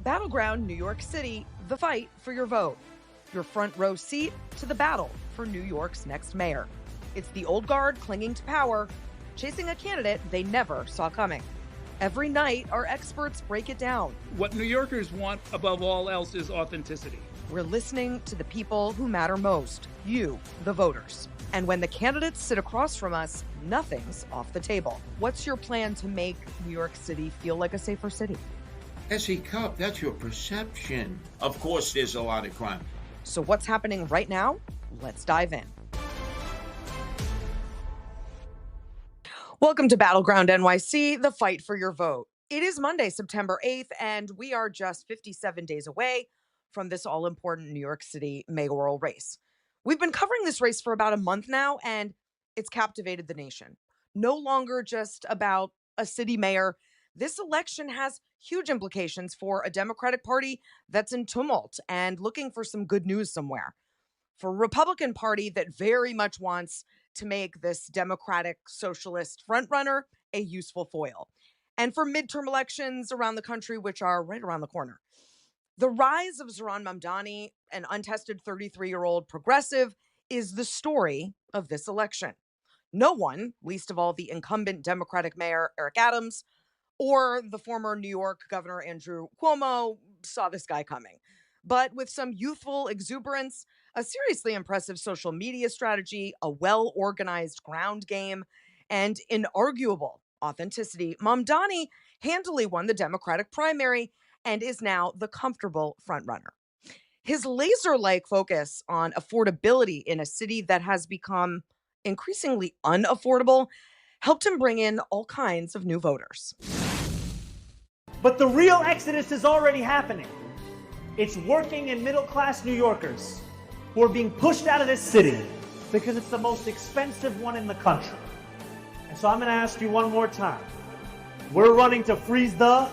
Battleground New York City, the fight for your vote. Your front row seat to the battle for New York's next mayor. It's the old guard clinging to power, chasing a candidate they never saw coming. Every night, our experts break it down. What New Yorkers want above all else is authenticity. We're listening to the people who matter most, you, the voters. And when the candidates sit across from us, nothing's off the table. What's your plan to make New York City feel like a safer city? S.E. Cupp, that's your perception. Of course, there's a lot of crime. So what's happening right now? Let's dive in. Welcome to Battleground NYC, the fight for your vote. It is Monday, September 8th, and we are just 57 days away from this all-important New York City mayoral race. We've been covering this race for about a month now, and it's captivated the nation. No longer just about a city mayor. This election has huge implications for a Democratic Party that's in tumult and looking for some good news somewhere. For a Republican Party that very much wants to make this Democratic Socialist frontrunner a useful foil. And for midterm elections around the country, which are right around the corner. The rise of Zohran Mamdani, an untested 33-year-old progressive, is the story of this election. No one, least of all the incumbent Democratic Mayor Eric Adams, or the former New York Governor Andrew Cuomo, saw this guy coming. But with some youthful exuberance, a seriously impressive social media strategy, a well-organized ground game, and inarguable authenticity, Mamdani handily won the Democratic primary and is now the comfortable frontrunner. His laser-like focus on affordability in a city that has become increasingly unaffordable helped him bring in all kinds of new voters. But the real exodus is already happening. It's working and middle-class New Yorkers who are being pushed out of this city because it's the most expensive one in the country. And so I'm going to ask you one more time. We're running to freeze the...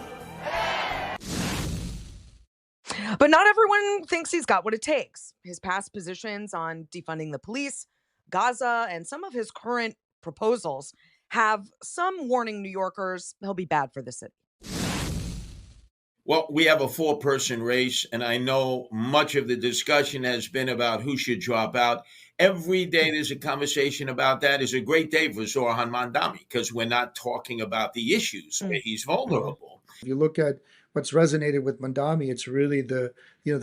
But not everyone thinks he's got what it takes. His past positions on defunding the police, Gaza, and some of his current proposals have some warning New Yorkers he'll be bad for the city. Well, we have a four-person race, and I know much of the discussion has been about who should drop out. Every day there's a conversation about that. It's a great day for Zohran Mamdani because we're not talking about the issues where he's vulnerable. If you look at what's resonated with Mamdani, it's really the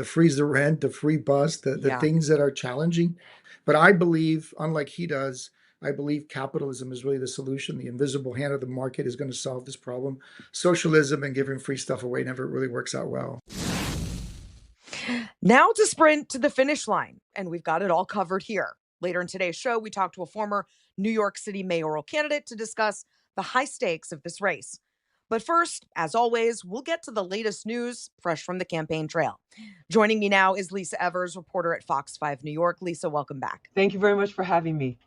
freeze the rent, the free bus, the things that are challenging. But I believe, unlike he does, I believe capitalism is really the solution. The invisible hand of the market is going to solve this problem. Socialism and giving free stuff away never really works out well. Now to sprint to the finish line, and we've got it all covered here. Later in today's show, we talk to a former New York City mayoral candidate to discuss the high stakes of this race. But first, as always, we'll get to the latest news fresh from the campaign trail. Joining me now is Lisa Evers, reporter at Fox 5 New York. Lisa, welcome back. Thank you very much for having me.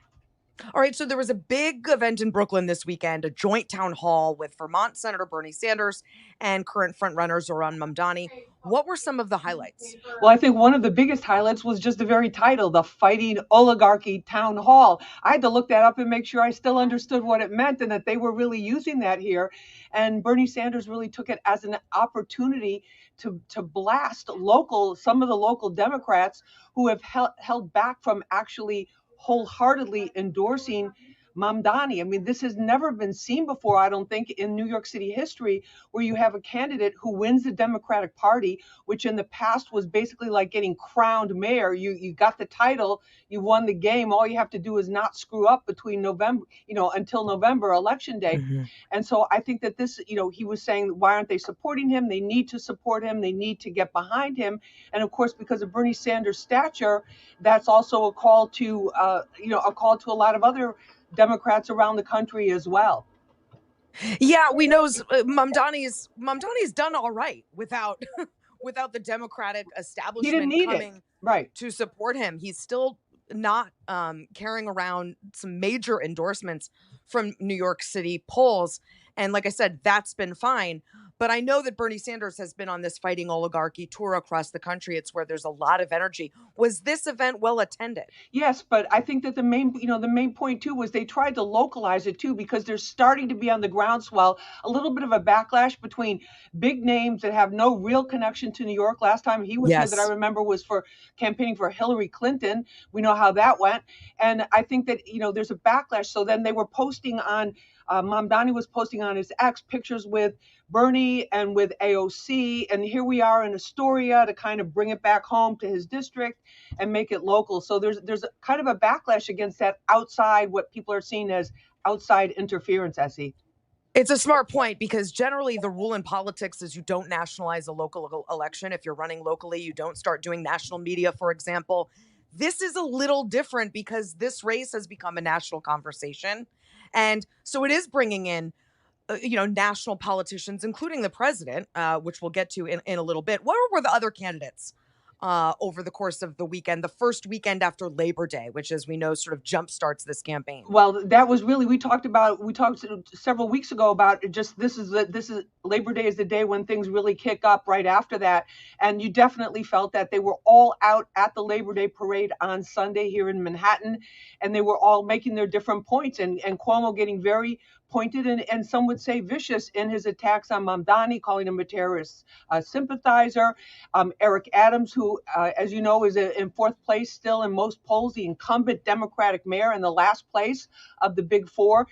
All right, so there was a big event in Brooklyn this weekend, a joint town hall with Vermont Senator Bernie Sanders and current frontrunner Zohran Mamdani. What were some of the highlights? Well, I think one of the biggest highlights was just the very title, the Fighting Oligarchy Town Hall. I had to look that up and make sure I still understood what it meant and that they were really using that here. And Bernie Sanders really took it as an opportunity to blast some of the local Democrats who have held back from actually wholeheartedly endorsing Mamdani. I mean, this has never been seen before, I don't think, in New York City history, where you have a candidate who wins the Democratic Party, which in the past was basically like getting crowned mayor. You got the title, you won the game. All you have to do is not screw up between November, until November election day. Mm-hmm. And so I think that this, he was saying, why aren't they supporting him? They need to support him. They need to get behind him. And of course, because of Bernie Sanders' stature, that's also a call to, a lot of other Democrats around the country as well. Yeah, we know Mamdani's done all right without the Democratic establishment coming to support him. He's still not carrying around some major endorsements from New York City polls. And like I said, that's been fine. But I know that Bernie Sanders has been on this fighting oligarchy tour across the country. It's where there's a lot of energy. Was this event well attended? Yes, but I think that the main point too was they tried to localize it too, because there's starting to be on the groundswell a little bit of a backlash between big names that have no real connection to New York. Last time he was here that I remember was for campaigning for Hillary Clinton. We know how that went. And I think that, there's a backlash. So then they were posting on, Mamdani was posting on his X pictures with Bernie and with AOC. And here we are in Astoria to kind of bring it back home to his district and make it local. So there's a kind of a backlash against that outside, what people are seeing as outside interference, Essie. It's a smart point, because generally the rule in politics is you don't nationalize a local election. If you're running locally, you don't start doing national media, for example. This is a little different because this race has become a national conversation. And so it is bringing in, national politicians, including the president, which we'll get to in a little bit. What were the other candidates over the course of the weekend, the first weekend after Labor Day, which, as we know, sort of jumpstarts this campaign? Well, that was really, we talked several weeks ago about just this is Labor Day is the day when things really kick up right after that. And you definitely felt that they were all out at the Labor Day parade on Sunday here in Manhattan, and they were all making their different points, and Cuomo getting very pointed and some would say vicious in his attacks on Mamdani, calling him a terrorist sympathizer. Eric Adams, who, as you know, is in fourth place still in most polls, the incumbent Democratic mayor in the last place of the big four.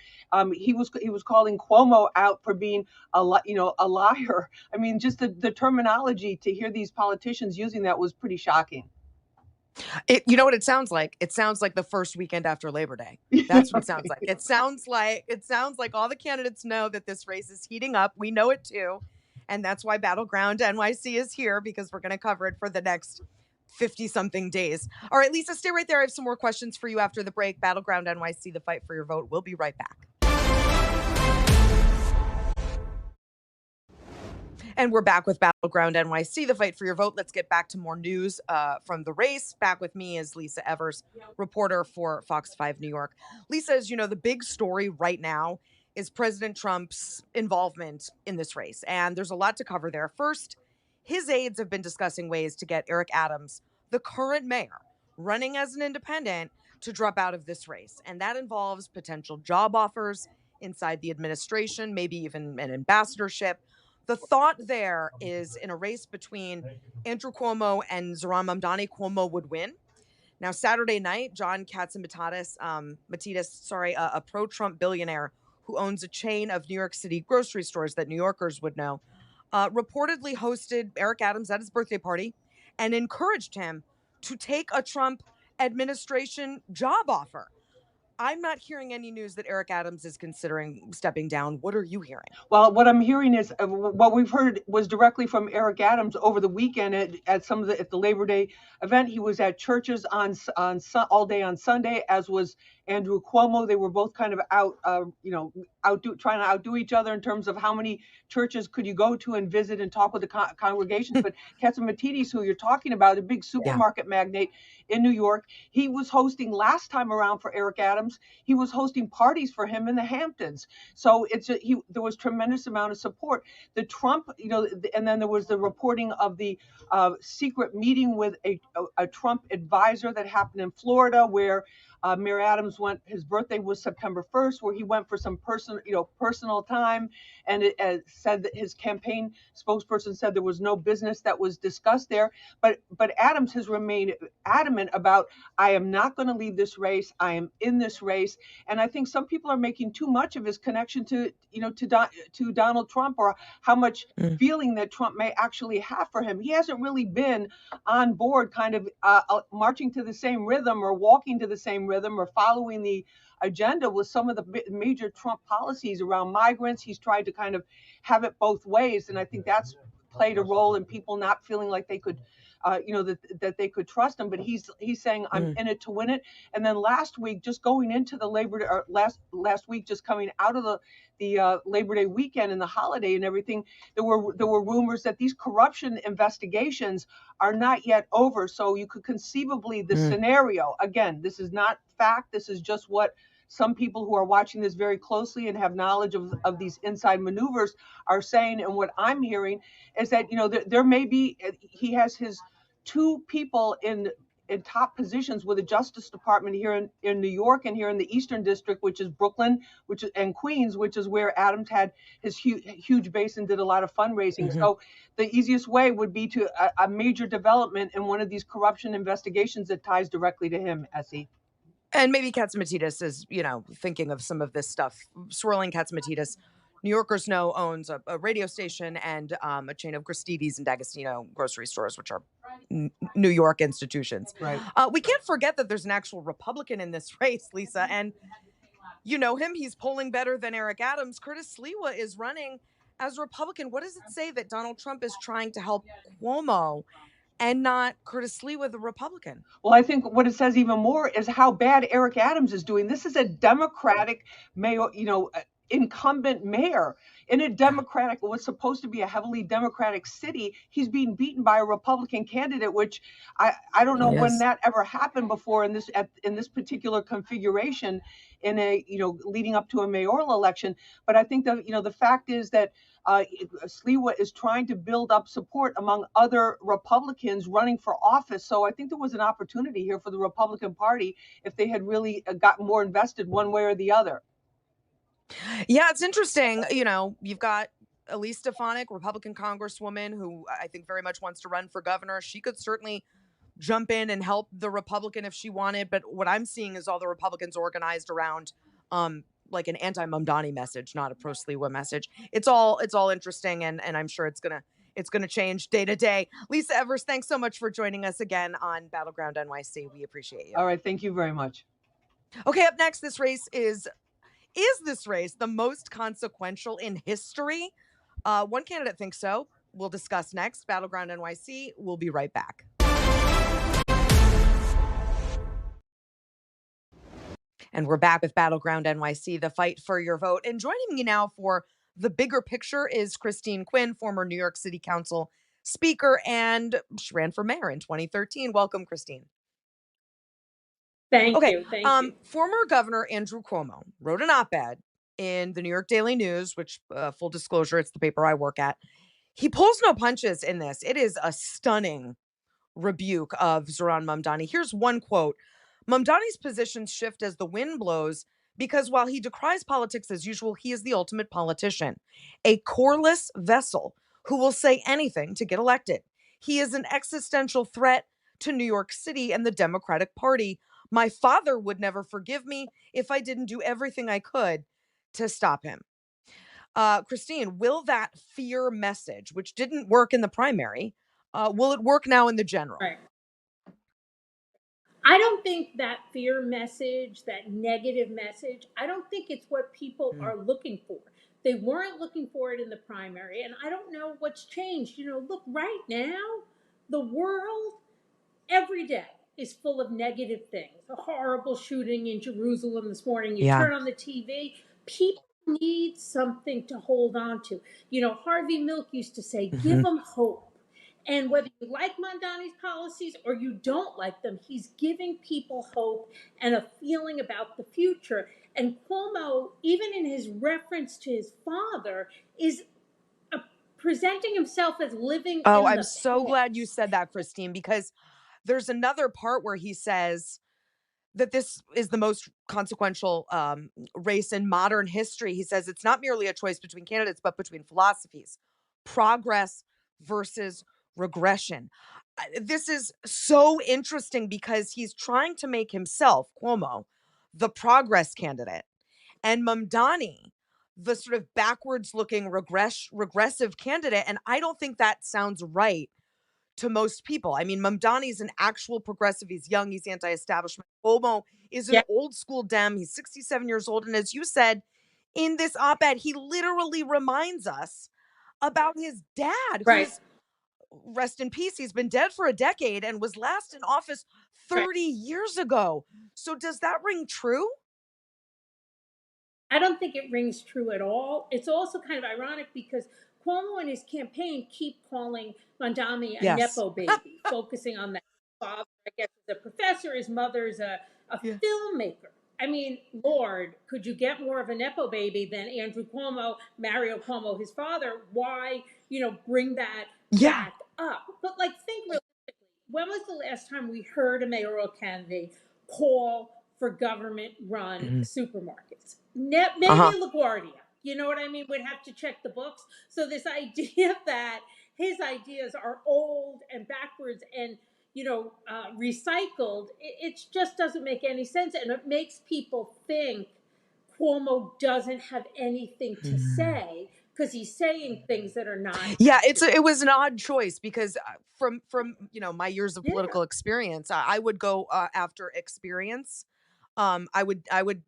He was calling Cuomo out for being a liar. I mean, just the terminology to hear these politicians using that was pretty shocking. You know what it sounds like? It sounds like the first weekend after Labor Day. That's what it sounds like. It sounds like all the candidates know that this race is heating up. We know it too. And that's why Battleground NYC is here, because we're going to cover it for the next 50 something days. All right, Lisa, stay right there. I have some more questions for you after the break. Battleground NYC, the fight for your vote. We'll be right back. And we're back with Battleground NYC, the fight for your vote. Let's get back to more news from the race. Back with me is Lisa Evers, reporter for Fox 5 New York. Lisa, as you know, the big story right now is President Trump's involvement in this race. And there's a lot to cover there. First, his aides have been discussing ways to get Eric Adams, the current mayor, running as an independent, to drop out of this race. And that involves potential job offers inside the administration, maybe even an ambassadorship. The thought there is, in a race between Andrew Cuomo and Zohran Mamdani, Cuomo would win. Now, Saturday night, John Katzimatidis, a pro-Trump billionaire who owns a chain of New York City grocery stores that New Yorkers would know, reportedly hosted Eric Adams at his birthday party and encouraged him to take a Trump administration job offer. I'm not hearing any news that Eric Adams is considering stepping down. What are you hearing? Well, what I'm hearing is what we've heard was directly from Eric Adams over the weekend at the Labor Day event. He was at churches on all day on Sunday, as was Andrew Cuomo. They were both kind of out, trying to outdo each other in terms of how many churches could you go to and visit and talk with the congregations. But Katzimatidis, who you're talking about, a big supermarket magnate in New York, he was hosting last time around for Eric Adams. He was hosting parties for him in the Hamptons. So there was tremendous amount of support. The Trump, and then there was the reporting of the secret meeting with a Trump advisor that happened in Florida, where Mayor Adams went. His birthday was September 1st, where he went for some personal time, and it said that his campaign spokesperson said there was no business that was discussed there. But Adams has remained adamant about, I am not going to leave this race. I am in this race, and I think some people are making too much of his connection to Donald Trump, or how much feeling that Trump may actually have for him. He hasn't really been on board, kind of marching to the same rhythm or walking to the same rhythm or following the agenda with some of the major Trump policies around migrants. He's tried to kind of have it both ways, and I think that's played a role in people not feeling like they could that they could trust him. But he's saying, I'm in it to win it. And then last week, just going into the last week, just coming out of the Labor Day weekend and the holiday and everything, there were rumors that these corruption investigations are not yet over. So you could conceivably, the scenario, again, this is not fact, this is just what some people who are watching this very closely and have knowledge of these inside maneuvers are saying, and what I'm hearing is that, there may be, he has his two people in top positions with the Justice Department here in New York and here in the Eastern District, which is Brooklyn, and Queens, which is where Adams had his huge base and did a lot of fundraising. Mm-hmm. So the easiest way would be to a major development in one of these corruption investigations that ties directly to him, Essie. And maybe Katsimatidis is, thinking of some of this stuff. Swirling Katsimatidis, New Yorkers know, owns a radio station and a chain of Gristedes and D'Agostino grocery stores, which are New York institutions. Right. We can't forget that there's an actual Republican in this race, Lisa, and you know him. He's polling better than Eric Adams. Curtis Sliwa is running as Republican. What does it say that Donald Trump is trying to help Cuomo and not Curtis Sliwa, the Republican? Well, I think what it says even more is how bad Eric Adams is doing. This is a Democratic mayor, incumbent mayor in a Democratic, what's supposed to be a heavily Democratic city. He's being beaten by a Republican candidate, which I don't know when that ever happened before in this particular configuration in a, leading up to a mayoral election. But I think that, the fact is that Sliwa is trying to build up support among other Republicans running for office. So I think there was an opportunity here for the Republican Party if they had really gotten more invested one way or the other. Yeah, it's interesting. You've got Elise Stefanik, Republican Congresswoman, who I think very much wants to run for governor. She could certainly jump in and help the Republican if she wanted. But what I'm seeing is all the Republicans organized around like an anti-Mamdani message, not a pro-Sliwa message. It's all interesting, and I'm sure it's gonna change day to day. Lisa Evers, thanks so much for joining us again on Battleground NYC. We appreciate you. All right, thank you very much. Okay, up next, this race is this race the most consequential in history? One candidate thinks so. We'll discuss next. Battleground NYC. We'll be right back. And we're back with Battleground NYC, the fight for your vote. And joining me now for the bigger picture is Christine Quinn, former New York City Council speaker, and she ran for mayor in 2013. Welcome, Christine. Thank you. Former Governor Andrew Cuomo wrote an op-ed in the New York Daily News, which, full disclosure, it's the paper I work at. He pulls no punches in this. It is a stunning rebuke of Zohran Mamdani. Here's one quote. Mamdani's positions shift as the wind blows because while he decries politics as usual, he is the ultimate politician, a coreless vessel who will say anything to get elected. He is an existential threat to New York City and the Democratic Party. My father would never forgive me if I didn't do everything I could to stop him. Christine, will that fear message, which didn't work in the primary, will it work now in the general? Right. I don't think that fear message, that negative message, I don't think it's what people are looking for. They weren't looking for it in the primary, and I don't know what's changed. Look, right now, the world, every day, is full of negative things. A horrible shooting in Jerusalem this morning. You turn on the TV, people need something to hold on to. Harvey Milk used to say, give them hope. And whether you like Mamdani's policies or you don't like them, he's giving people hope and a feeling about the future. And Cuomo, even in his reference to his father, is presenting himself as living in I'm the so past. glad you said that, Christine, because there's another part where he says that this is the most consequential race in modern history. He says it's not merely a choice between candidates, but between philosophies, progress versus regression. This is so interesting because he's trying to make himself, Cuomo, the progress candidate, and Mamdani, the sort of backwards looking regressive candidate. And I don't think that sounds right to most people. I mean, Mamdani's an actual progressive. He's young. He's anti-establishment. Cuomo is an old school Dem. He's 67 years old. And as you said in this op-ed, he literally reminds us about his dad, who's, rest in peace, he's been dead for a decade and was last in office 30 years ago. So does that ring true? I don't think it rings true at all. It's also kind of ironic because Cuomo and his campaign keep calling Mamdani a Nepo baby, focusing on that father, I guess, is a professor, his mother's a filmmaker. I mean, Lord, could you get more of a Nepo baby than Andrew Cuomo, Mario Cuomo, his father? Why, bring that Yeah. back up? But like, think realistically, when was the last time we heard a mayoral candidate call for government-run supermarkets? Maybe LaGuardia. You know what I mean? We'd have to check the books. So this idea that his ideas are old and backwards and recycled, it just doesn't make any sense, and it makes people think Cuomo doesn't have anything to say because he's saying things that are not Yeah, accurate. it was an odd choice because from my years of Yeah, political experience, I would go after experience. I would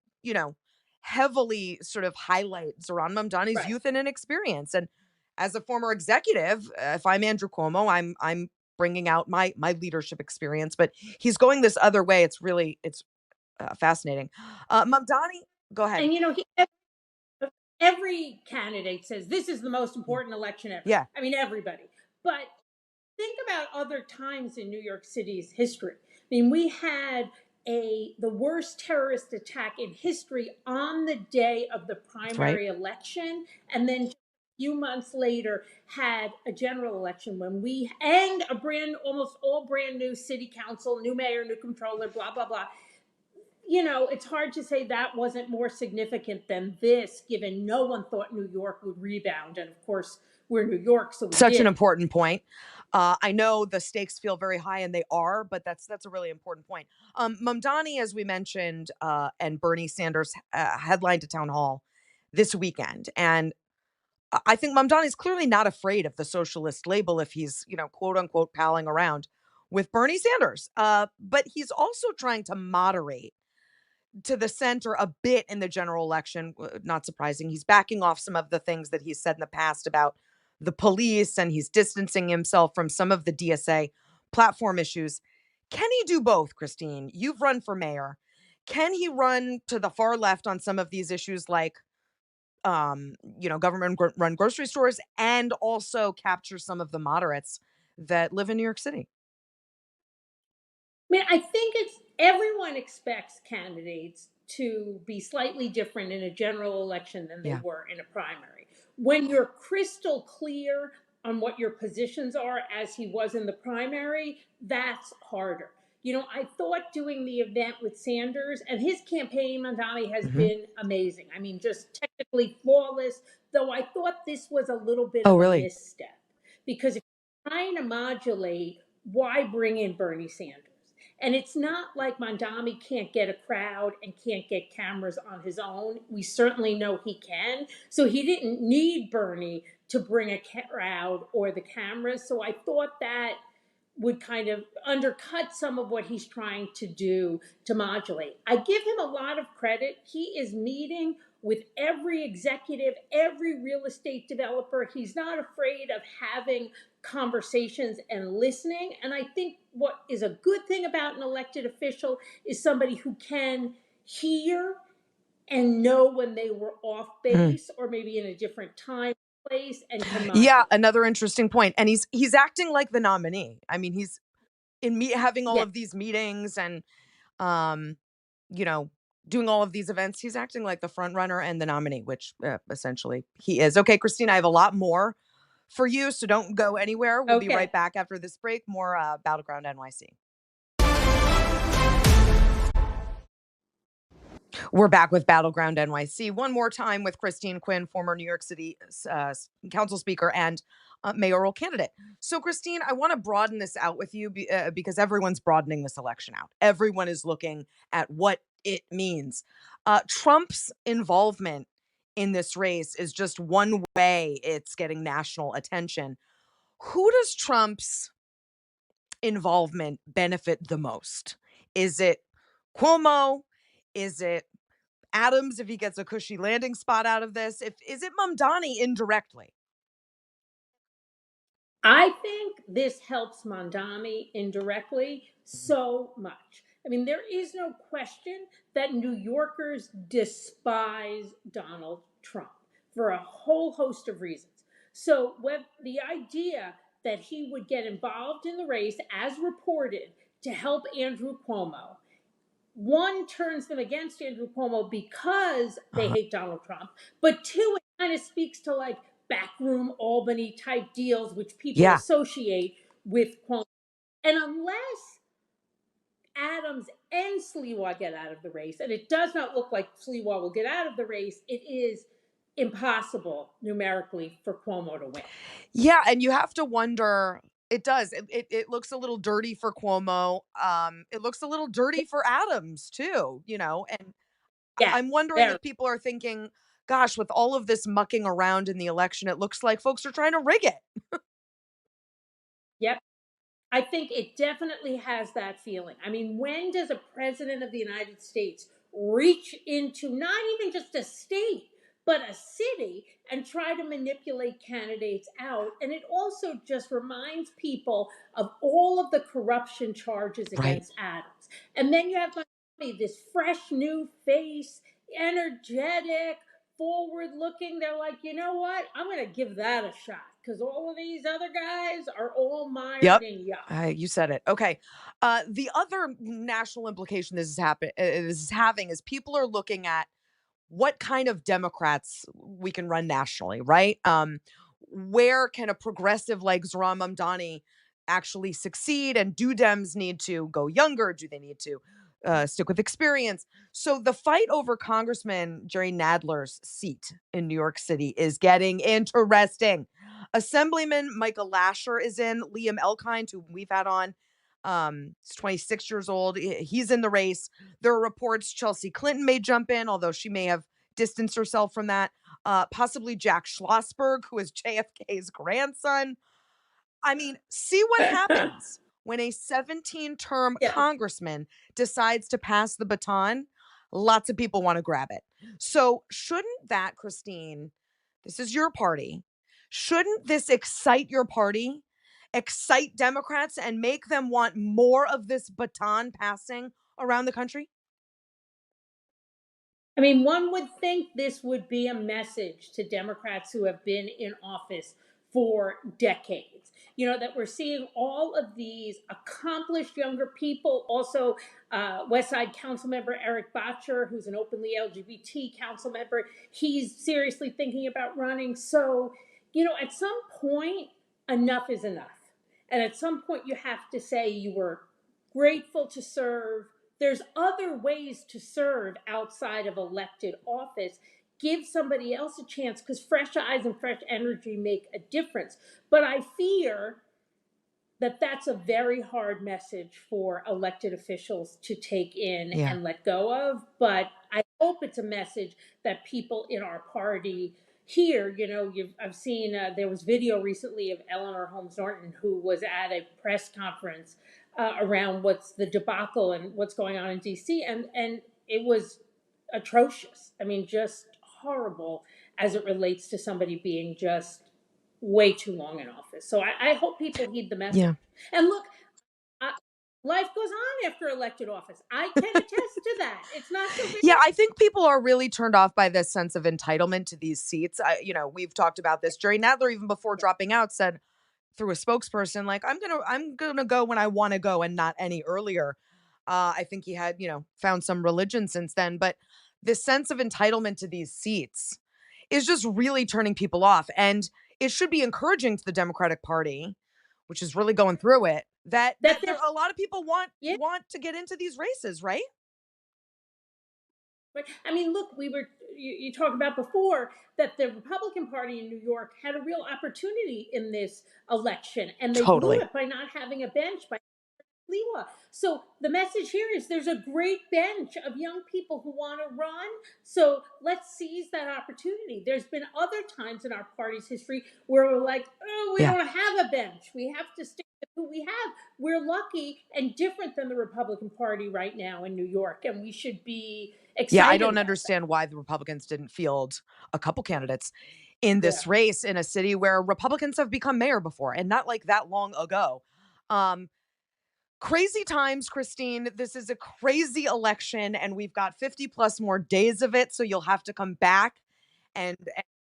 heavily sort of highlight Zohran Mamdani's right. youth and inexperience. And as a former executive, if I'm Andrew Cuomo, I'm bringing out my leadership experience. But he's going this other way. It's fascinating. Mamdani, go ahead. And every candidate says this is the most important election ever. Yeah. I mean, everybody. But think about other times in New York City's history. I mean, we had the worst terrorist attack in history on the day of the That's right. primary election, and then just a few months later had a general election and almost all brand new city council, new mayor, new controller, blah blah blah. It's hard to say that wasn't more significant than this, given no one thought New York would rebound. And of course, we're New York, so we Such an did. important point. I know the stakes feel very high, and they are, but that's a really important point. Mamdani, as we mentioned, and Bernie Sanders headlined a town hall this weekend, and I think Mamdani is clearly not afraid of the socialist label if he's quote unquote palling around with Bernie Sanders. But he's also trying to moderate to the center a bit in the general election. Not surprising. He's backing off some of the things that he's said in the past about the police, and he's distancing himself from some of the DSA platform issues. Can he do both, Christine? You've run for mayor. Can he run to the far left on some of these issues like government run grocery stores and also capture some of the moderates that live in New York City? I mean, I think everyone expects candidates to be slightly different in a general election than they Yeah. were in a primary. When you're crystal clear on what your positions are, as he was in the primary, that's harder. I thought doing the event with Sanders and his campaign, Mamdani, has been amazing. I mean, just technically flawless, though I thought this was a little bit Oh, of a really? misstep because if you're trying to modulate, why bring in Bernie Sanders? And it's not like Mamdani can't get a crowd and can't get cameras on his own. We certainly know he can. So he didn't need Bernie to bring a crowd or the cameras. So I thought that would kind of undercut some of what he's trying to do to modulate. I give him a lot of credit. He is meeting with every executive, every real estate developer. He's not afraid of having conversations and listening. And I think what is a good thing about an elected official is somebody who can hear and know when they were off base or maybe in a different time, place, and can modulate. Yeah, another interesting point. And he's acting like the nominee. I mean, he's having all of these meetings and um, doing all of these events. He's acting like the front runner and the nominee, which essentially he is. Okay, Christine, I have a lot more for you, so don't go anywhere. We'll be right back after this break. More Battleground NYC. We're back with Battleground NYC one more time with Christine Quinn, former New York City council speaker and mayoral candidate. So, Christine, I want to broaden this out with you because everyone's broadening this election out. Everyone is looking at what it means. Trump's involvement in this race is just one way it's getting national attention. Who does Trump's involvement benefit the most? Is it Cuomo? Is it Adams if he gets a cushy landing spot out of this? Is it Mamdani indirectly? I think this helps Mamdani indirectly so much. I mean, there is no question that New Yorkers despise Donald Trump for a whole host of reasons. So, the idea that he would get involved in the race, as reported, to help Andrew Cuomo one, turns them against Andrew Cuomo because they hate Donald Trump, but two, it kind of speaks to like backroom Albany type deals, which people Yeah. associate with Cuomo. And unless Adams and Sliwa get out of the race, and it does not look like Sliwa will get out of the race, it is impossible numerically for Cuomo to win. Yeah, and you have to wonder. It does. It looks a little dirty for Cuomo. It looks a little dirty for Adams too. And Yeah, I'm wondering if people are thinking, "Gosh, with all of this mucking around in the election, it looks like folks are trying to rig it." Yep. I think it definitely has that feeling. I mean, when does a president of the United States reach into not even just a state, but a city and try to manipulate candidates out? And it also just reminds people of all of the corruption charges Right. against Adams. And then you have this fresh new face, energetic, forward looking. They're like, you know what? I'm going to give that a shot because all of these other guys are all mired in yuck. You said it. Okay. The other national implication this is having is people are looking at what kind of Democrats we can run nationally, right? Where can a progressive like Zohran Mamdani actually succeed? And do Dems need to go younger? Do they need to stick with experience? So the fight over Congressman Jerry Nadler's seat in New York City is getting interesting. Assemblyman Michael Lasher is in. Liam Elkind, who we've had on, he's 26 years old. He's in the race. There are reports Chelsea Clinton may jump in, although she may have distanced herself from that. Possibly Jack Schlossberg, who is JFK's grandson. I mean, see what happens when a 17-term congressman decides to pass the baton. Lots of people want to grab it. So shouldn't that, Christine, this is your party, shouldn't this excite your party, excite Democrats, and make them want more of this baton passing around the country? I mean, one would think this would be a message to Democrats who have been in office for decades. That we're seeing all of these accomplished younger people. Also, West Side Council member Eric Botcher, who's an openly LGBT council member, he's seriously thinking about running. So, at some point, enough is enough. And at some point, you have to say you were grateful to serve. There's other ways to serve outside of elected office. Give somebody else a chance because fresh eyes and fresh energy make a difference. But I fear that that's a very hard message for elected officials to take in and let go of. But I hope it's a message that people in our party hear. I've seen there was video recently of Eleanor Holmes Norton, who was at a press conference around what's the debacle and what's going on in DC, and it was atrocious. I mean, just horrible as it relates to somebody being just way too long in office. So I hope people heed the message. And look, life goes on after elected office. I can attest to that. It's not so bad. Yeah, I think people are really turned off by this sense of entitlement to these seats. We've talked about this. Jerry Nadler, even before dropping out, said through a spokesperson, like, I'm gonna go when I want to go and not any earlier. I think he had, found some religion since then. But this sense of entitlement to these seats is just really turning people off. And it should be encouraging to the Democratic Party, which is really going through it, that a lot of people want to get into these races, right? Right. I mean, look, you talked about before that the Republican Party in New York had a real opportunity in this election, and they blew it by not having a bench, by Sliwa. So the message here is there's a great bench of young people who want to run. So let's seize that opportunity. There's been other times in our party's history where we're like, oh, we don't have a bench. We have to stick with who we have. We're lucky and different than the Republican Party right now in New York, and we should be excited. Yeah, I don't understand why the Republicans didn't field a couple candidates in this race in a city where Republicans have become mayor before, and not like that long ago. Crazy times, Christine. This is a crazy election, and we've got 50 plus more days of it. So you'll have to come back and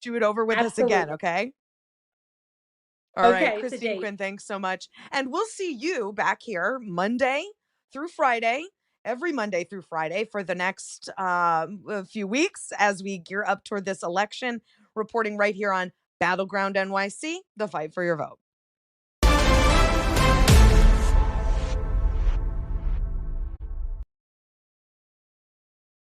do it over with us again. Okay. All right, Christine Quinn, thanks so much. And we'll see you back here Monday through Friday every Monday through Friday for the next few weeks as we gear up toward this election, reporting right here on Battleground NYC, the fight for your vote.